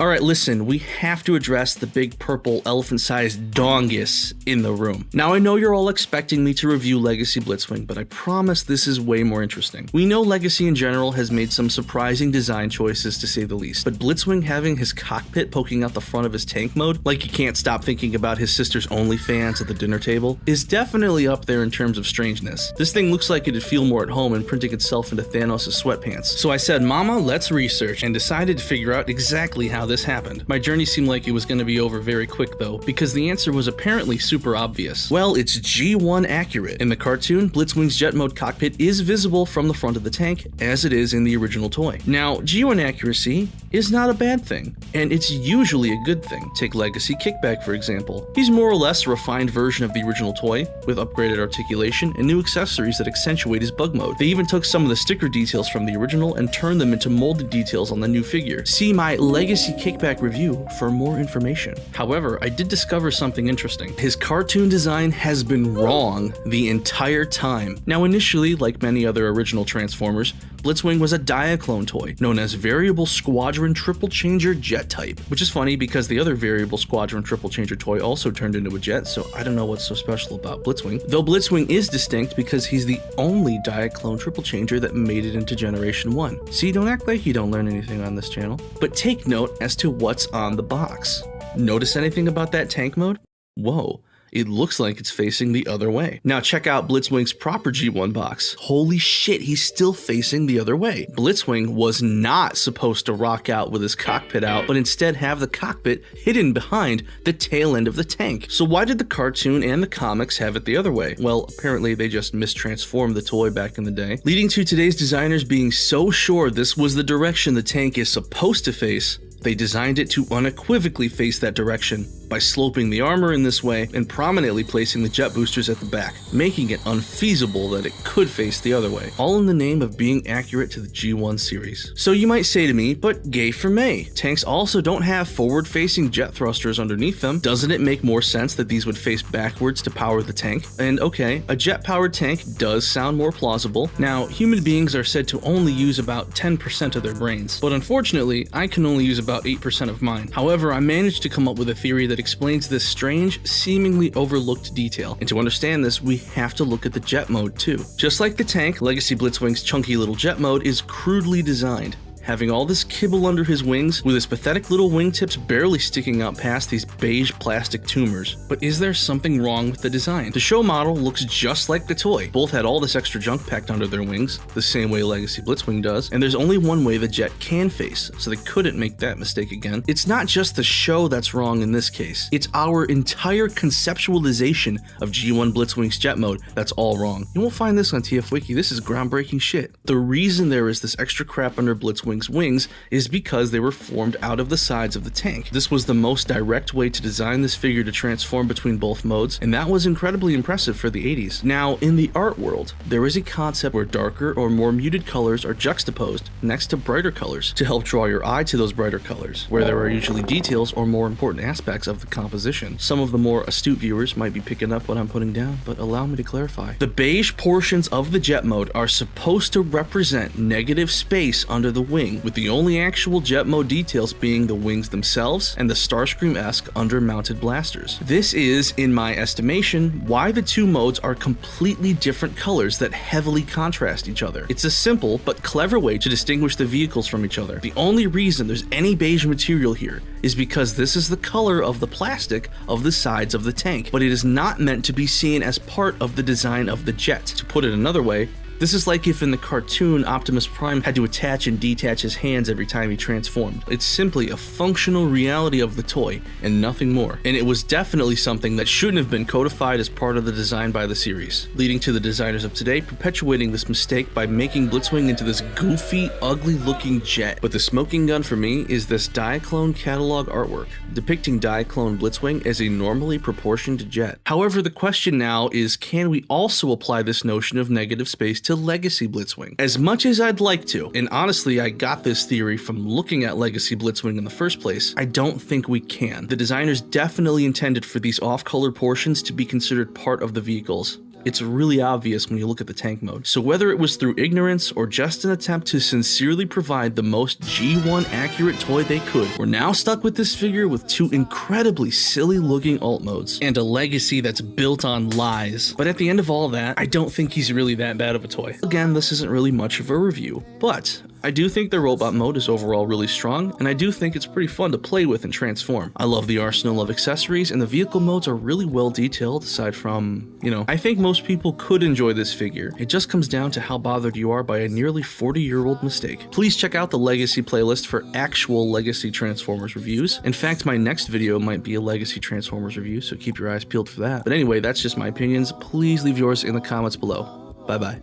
Alright, listen, we have to address the big purple elephant-sized dongus in the room. Now I know you're all expecting me to review Legacy Blitzwing, but I promise this is way more interesting. We know Legacy in general has made some surprising design choices to say the least, but Blitzwing having his cockpit poking out the front of his tank mode, like you can't stop thinking about his sister's OnlyFans at the dinner table, is definitely up there in terms of strangeness. This thing looks like it'd feel more at home imprinting itself into Thanos' sweatpants. So I said, Mama, let's research, and decided to figure out exactly how this happened. My journey seemed like it was going to be over very quick though, because the answer was apparently super obvious. Well, it's G1 accurate. In the cartoon, Blitzwing's jet mode cockpit is visible from the front of the tank, as it is in the original toy. Now, G1 accuracy is not a bad thing, and it's usually a good thing. Take Legacy Kickback for example. He's more or less a refined version of the original toy, with upgraded articulation and new accessories that accentuate his bug mode. They even took some of the sticker details from the original and turned them into molded details on the new figure. See my Legacy Kickback review for more information. However, I did discover something interesting. His cartoon design has been wrong the entire time. Now initially, like many other original Transformers, Blitzwing was a Diaclone toy, known as Variable Squadron Triple Changer Jet Type, which is funny because the other Variable Squadron Triple Changer toy also turned into a jet, so I don't know what's so special about Blitzwing. Though Blitzwing is distinct because he's the only Diaclone Triple Changer that made it into Generation 1. See, don't act like you don't learn anything on this channel. But take note as to what's on the box. Notice anything about that tank mode? Whoa. It looks like it's facing the other way. Now check out Blitzwing's proper G1 box. Holy shit, he's still facing the other way. Blitzwing was not supposed to rock out with his cockpit out, but instead have the cockpit hidden behind the tail end of the tank. So why did the cartoon and the comics have it the other way? Well, apparently they just mistransformed the toy back in the day, leading to today's designers being so sure this was the direction the tank is supposed to face, they designed it to unequivocally face that direction by sloping the armor in this way and prominently placing the jet boosters at the back, making it unfeasible that it could face the other way, all in the name of being accurate to the G1 series. So you might say to me, but gay for May. Tanks also don't have forward-facing jet thrusters underneath them. Doesn't it make more sense that these would face backwards to power the tank? And okay, a jet-powered tank does sound more plausible. Now, human beings are said to only use about 10% of their brains, but unfortunately, I can only use about 8% of mine. However, I managed to come up with a theory that explains this strange, seemingly overlooked detail. And to understand this, we have to look at the jet mode too. Just like the tank, Legacy Blitzwing's chunky little jet mode is crudely designed, having all this kibble under his wings, with his pathetic little wingtips barely sticking out past these beige plastic tumors. But is there something wrong with the design? The show model looks just like the toy. Both had all this extra junk packed under their wings, the same way Legacy Blitzwing does, and there's only one way the jet can face, so they couldn't make that mistake again. It's not just the show that's wrong in this case, it's our entire conceptualization of G1 Blitzwing's jet mode that's all wrong. You won't find this on TF Wiki, this is groundbreaking shit. The reason there is this extra crap under Blitzwing's wings is because they were formed out of the sides of the tank. This was the most direct way to design this figure to transform between both modes, and that was incredibly impressive for the 80s. Now, in the art world, there is a concept where darker or more muted colors are juxtaposed next to brighter colors to help draw your eye to those brighter colors, where there are usually details or more important aspects of the composition. Some of the more astute viewers might be picking up what I'm putting down, but allow me to clarify. The beige portions of the jet mode are supposed to represent negative space under the wing, with the only actual jet mode details being the wings themselves and the Starscream-esque under-mounted blasters. This is, in my estimation, why the two modes are completely different colors that heavily contrast each other. It's a simple but clever way to distinguish the vehicles from each other. The only reason there's any beige material here is because this is the color of the plastic of the sides of the tank, but it is not meant to be seen as part of the design of the jet. To put it another way, this is like if in the cartoon Optimus Prime had to attach and detach his hands every time he transformed. It's simply a functional reality of the toy and nothing more. And it was definitely something that shouldn't have been codified as part of the design by the series, leading to the designers of today perpetuating this mistake by making Blitzwing into this goofy, ugly looking jet. But the smoking gun for me is this Diaclone catalog artwork, depicting Diaclone Blitzwing as a normally proportioned jet. However, the question now is, can we also apply this notion of negative space to Legacy Blitzwing? As much as I'd like to, and honestly I got this theory from looking at Legacy Blitzwing in the first place, I don't think we can. The designers definitely intended for these off-color portions to be considered part of the vehicles, It's really obvious when you look at the tank mode. So whether it was through ignorance or just an attempt to sincerely provide the most G1 accurate toy they could, we're now stuck with this figure with two incredibly silly looking alt modes and a legacy that's built on lies. But at the end of all that, I don't think he's really that bad of a toy. Again, this isn't really much of a review, but I do think the robot mode is overall really strong, and I do think it's pretty fun to play with and transform. I love the arsenal of accessories, and the vehicle modes are really well detailed aside from, I think most people could enjoy this figure. It just comes down to how bothered you are by a nearly 40-year-old mistake. Please check out the Legacy playlist for actual Legacy Transformers reviews. In fact, my next video might be a Legacy Transformers review, so keep your eyes peeled for that. But anyway, that's just my opinions. Please leave yours in the comments below. Bye-bye.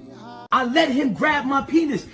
I let him grab my penis.